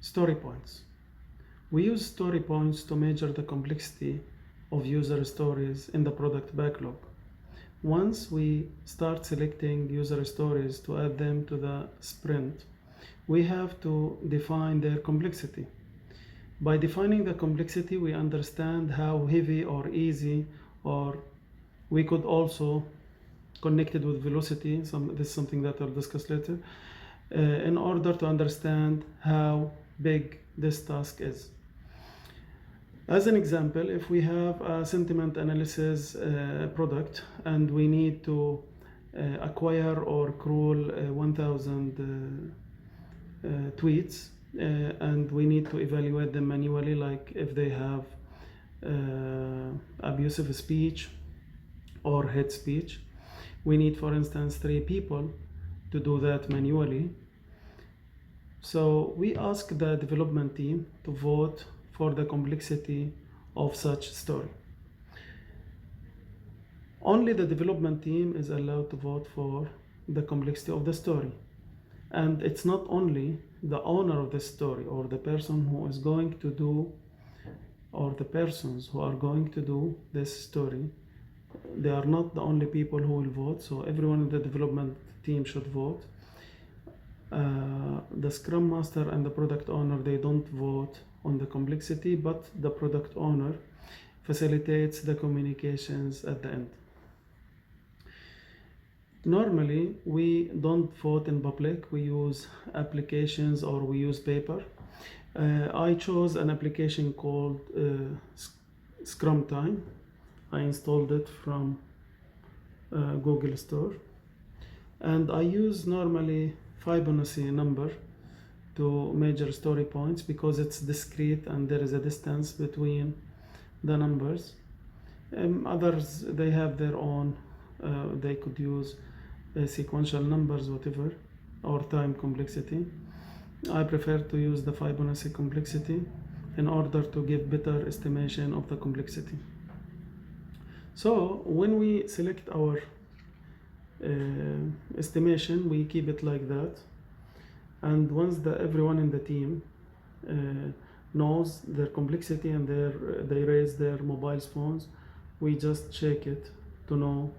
Story points. We use story points to measure the complexity of user stories in the product backlog. Once we start selecting user stories to add them to the sprint, we have to define their complexity. By defining the complexity, we understand how heavy or easy, or we could also connect it with velocity. This is something that I'll discuss later, in order to understand how big this task is. As an example, if we have a sentiment analysis product and we need to acquire or crawl 1,000 tweets, and we need to evaluate them manually, like if they have abusive speech or hate speech. We need, for instance, 3 people to do that manually. So we ask the development team to vote for the complexity of such story. Only the development team is allowed to vote for the complexity of the story. And it's not only the owner of the story or the person who is going to do, or the persons who are going to do this story. They are not the only people who will vote, so everyone in the development team should vote. The Scrum Master and the product owner, they don't vote on the complexity, but the product owner facilitates the communications at the end. Normally, we don't vote in public. We use applications or we use paper. I chose an application called Scrum Time. I installed it from Google Store. And I use normally Fibonacci number to measure story points because it's discrete and there is a distance between the numbers. Others, they have their own, they could use sequential numbers, whatever, or time complexity. I prefer to use the Fibonacci complexity in order to give better estimation of the complexity. So when we select our estimation, we keep it like that, and once everyone in the team knows their complexity and they raise their mobile phones, we just check it to know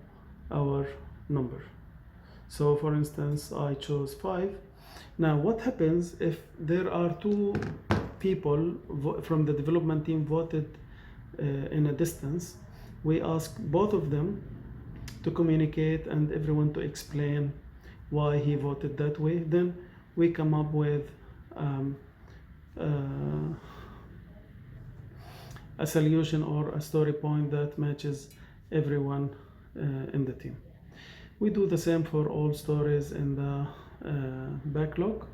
our number. So for instance, I chose 5. Now what happens if there are 2 people from the development team voted in a distance? We ask both of them to communicate and everyone to explain why he voted that way. Then we come up with a solution or a story point that matches everyone in the team. We do the same for all stories in the backlog.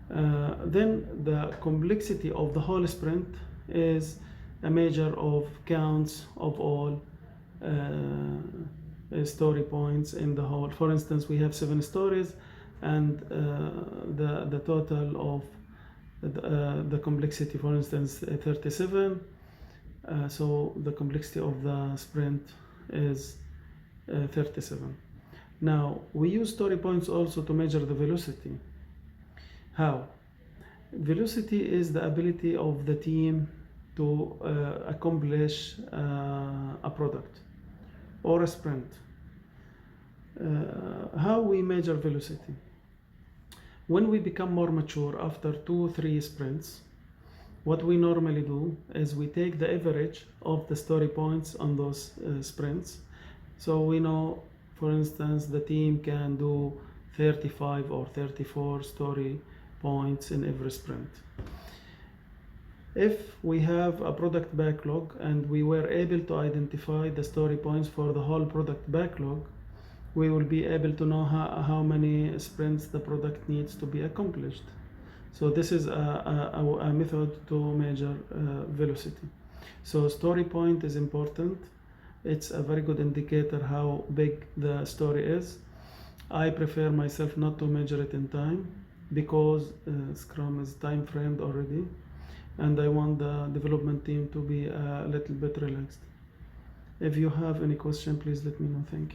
Then the complexity of the whole sprint is a measure of counts of all story points in the whole. For instance, we have 7 stories, and the total of the complexity, for instance, 37. So the complexity of the sprint is 37. Now we use story points also to measure the velocity. How? Velocity is the ability of the team to accomplish a product or a sprint. How we measure velocity? When we become more mature after 2-3 sprints, what we normally do is we take the average of the story points on those sprints. So we know, for instance, the team can do 35 or 34 story points in every sprint. If we have a product backlog and we were able to identify the story points for the whole product backlog, we will be able to know how many sprints the product needs to be accomplished. So this is a method to measure velocity. So story point is important. It's a very good indicator how big the story is. I prefer myself not to measure it in time because Scrum is time framed already, and I want the development team to be a little bit relaxed. If you have any question, please let me know. Thank you.